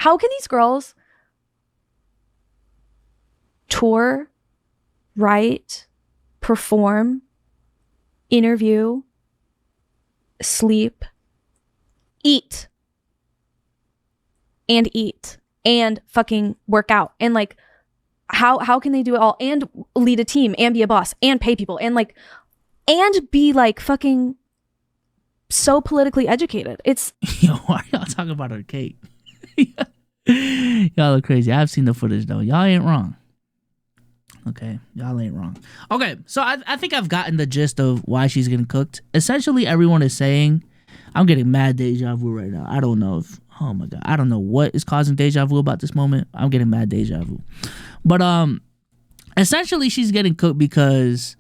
How can these girls tour, write, perform, interview, sleep, eat, and fucking work out? And like, how can they do it all and lead a team and be a boss and pay people and like, and be like fucking so politically educated? It's Yo, why y'all talking about her cake? Y'all are crazy. I've seen the footage though. Y'all ain't wrong. Okay, y'all ain't wrong. Okay, so I think I've gotten the gist of why she's getting cooked. Essentially, everyone is saying, I'm getting mad deja vu right now. I don't know if, oh my God, I don't know what is causing deja vu about this moment. I'm getting mad deja vu. But essentially, she's getting cooked because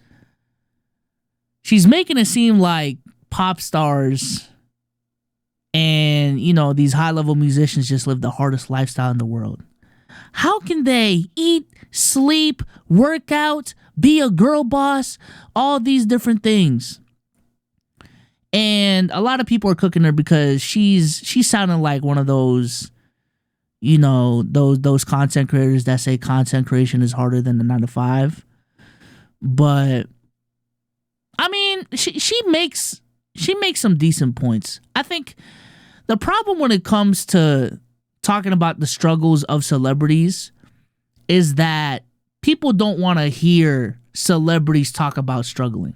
she's making it seem like pop stars and, you know, these high-level musicians just live the hardest lifestyle in the world. How can they eat, sleep, work out, be a girl boss, all these different things? And a lot of people are cooking her because she's sounding like one of those, you know, those content creators that say content creation is harder than the 9 to 5. But I mean, she makes some decent points. I think the problem when it comes to talking about the struggles of celebrities is that people don't want to hear celebrities talk about struggling.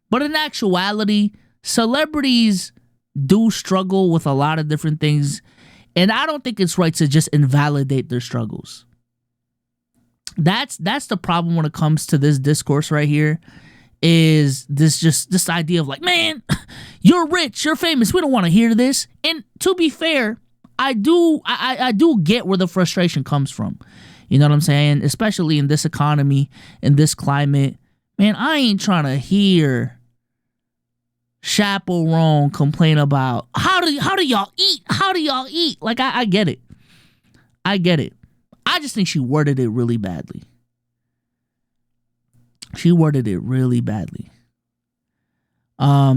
But in actuality, celebrities do struggle with a lot of different things, and I don't think it's right to just invalidate their struggles. That's the problem when it comes to this discourse right here, is this idea of like, man, you're rich, you're famous, we don't want to hear this. And to be fair, I do get where the frustration comes from. You know what I'm saying? Especially in this economy, in this climate. Man, I ain't trying to hear Chappell, Roan complain about how do y'all eat? How do y'all eat? Like, I get it. I get it. I just think she worded it really badly. She worded it really badly.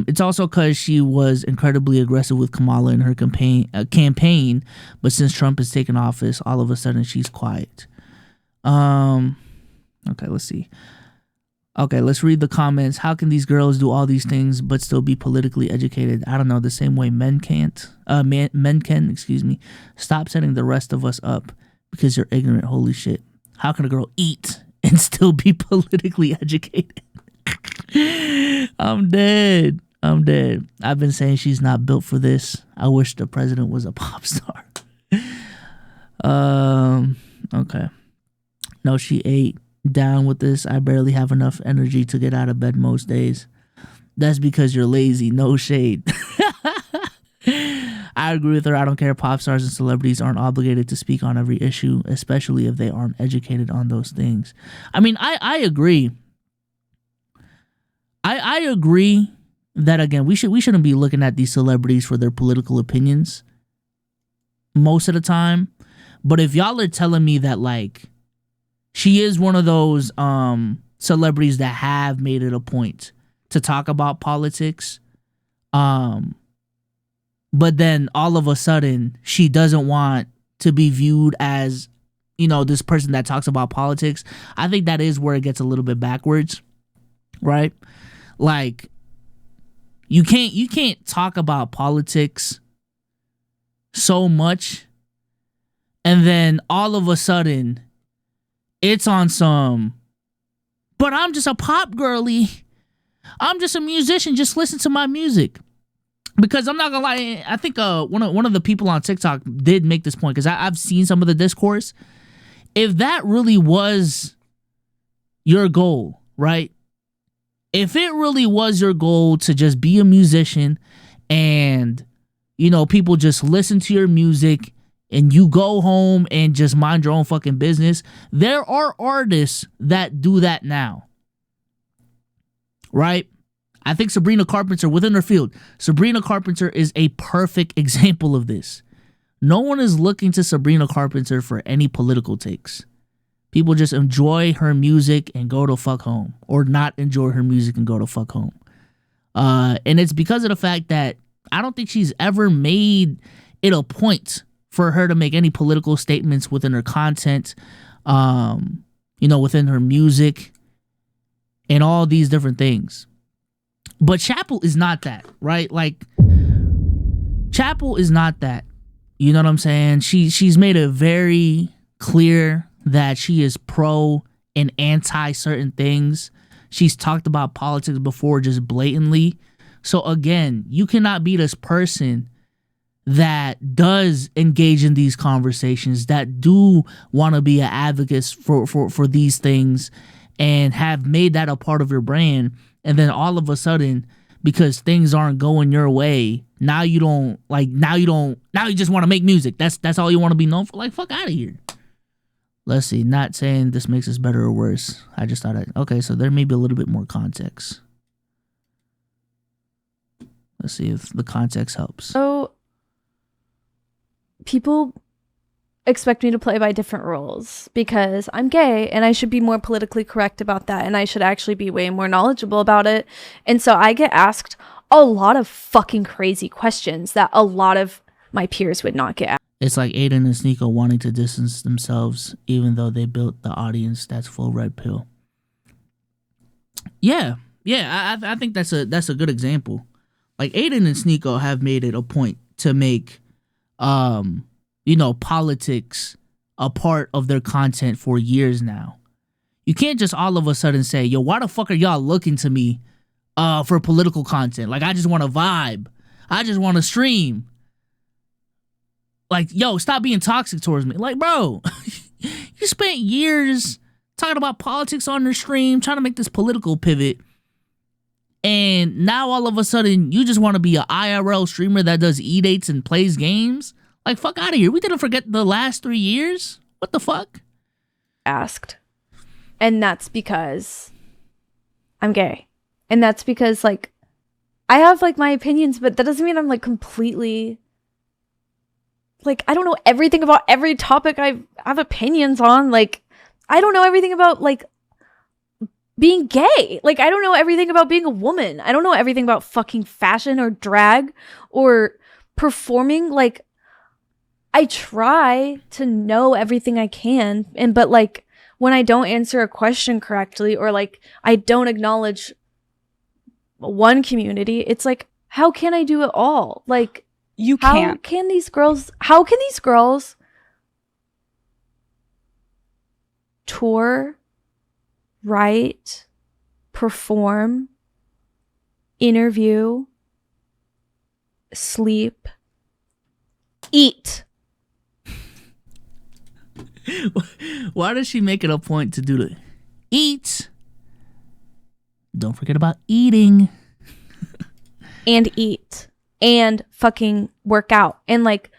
It's also because she was incredibly aggressive with Kamala in her campaign, but since Trump has taken office, all of a sudden she's quiet. Okay, let's see. Okay, let's read the comments. How can these girls do all these things but still be politically educated? I don't know, the same way men can't. Men can, excuse me. Stop setting the rest of us up because you're ignorant. Holy shit. How can a girl eat and still be politically educated? I'm dead. I've been saying she's not built for this. I wish the president was a pop star. Okay. No, she ate. Down with this. I barely have enough energy to get out of bed most days. That's because you're lazy. No shade. I agree with her. I don't care. Pop stars and celebrities aren't obligated to speak on every issue, especially if they aren't educated on those things. I mean, I agree. I agree that, again, we shouldn't be looking at these celebrities for their political opinions most of the time. But if y'all are telling me that, like, she is one of those celebrities that have made it a point to talk about politics, but then all of a sudden she doesn't want to be viewed as, you know, this person that talks about politics, I think that is where it gets a little bit backwards, right? Like, you can't talk about politics so much and then all of a sudden it's on some, but I'm just a pop girly. I'm just a musician. Just listen to my music. Because I'm not gonna lie, I think one of the people on TikTok did make this point, because I've seen some of the discourse. If that really was your goal, right? If it really was your goal to just be a musician and, you know, people just listen to your music and you go home and just mind your own fucking business, there are artists that do that now. Right? I think Sabrina Carpenter, within her field, Sabrina Carpenter is a perfect example of this. No one is looking to Sabrina Carpenter for any political takes. People just enjoy her music and go to fuck home, or not enjoy her music and go to fuck home. And it's because of the fact that I don't think she's ever made it a point for her to make any political statements within her content, within her music and all these different things. But Chappell is not that, right? Like, Chappell is not that. You know what I'm saying? She's made it very clear that she is pro and anti certain things. She's talked about politics before just blatantly. So again, you cannot be this person that does engage in these conversations, that do want to be an advocate for these things and have made that a part of your brand, and then all of a sudden, because things aren't going your way, now you just want to make music. That's all you want to be known for. Like, fuck out of here. Let's see, not saying this makes us better or worse. I just thought, okay, so there may be a little bit more context. Let's see if the context helps. So, people expect me to play by different rules because I'm gay and I should be more politically correct about that, and I should actually be way more knowledgeable about it. And so I get asked a lot of fucking crazy questions that a lot of my peers would not get asked. It's like Aiden and Sneeko wanting to distance themselves even though they built the audience that's full red pill. Yeah, I think that's a good example. Like, Aiden and Sneeko have made it a point to make politics a part of their content for years now. You can't just all of a sudden say, yo, why the fuck are y'all looking to me for political content? Like, I just want to vibe. I just want to stream. Like, yo, stop being toxic towards me. Like, bro, you spent years talking about politics on your stream, trying to make this political pivot. And now all of a sudden, you just want to be an IRL streamer that does E-dates and plays games? Like, fuck out of here. We didn't forget the last 3 years. What the fuck? Asked. And that's because I'm gay. And that's because, like, I have, like, my opinions, but that doesn't mean I'm, like, completely... Like, I don't know everything about every topic I have opinions on. Like, I don't know everything about, like, being gay. Like, I don't know everything about being a woman. I don't know everything about fucking fashion or drag or performing. Like, I try to know everything I can, but like, when I don't answer a question correctly, or like I don't acknowledge one community, it's like, how can I do it all? Like, you can't. How can these girls tour, write, perform, interview, sleep, eat? Why does she make it a point to do the eat? Don't forget about eating. And eat. And fucking work out. And like,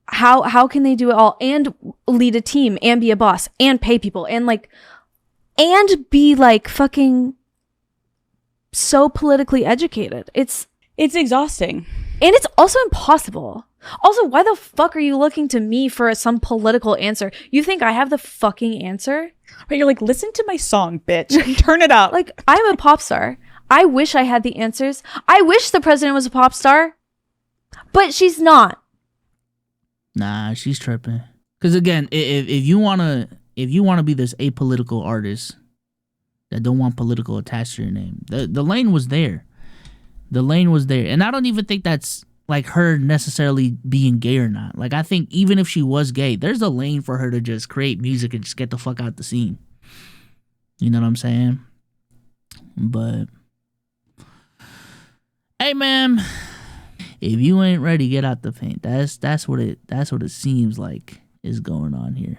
how can they do it all? And lead a team. And be a boss. And pay people. And like, and be like fucking so politically educated. It's exhausting. And it's also impossible. Also, why the fuck are you looking to me for some political answer? You think I have the fucking answer? But you're like, listen to my song, bitch. Turn it up. Like, I'm a pop star. I wish I had the answers. I wish the president was a pop star. But she's not. Nah, she's tripping. Because again, if you wanna be this apolitical artist that don't want political attached to your name, the lane was there. The lane was there. And I don't even think that's like her necessarily being gay or not. Like, I think even if she was gay, there's a lane for her to just create music and just get the fuck out the scene. You know what I'm saying? But hey, man, if you ain't ready, get out the paint. That's what it seems like is going on here.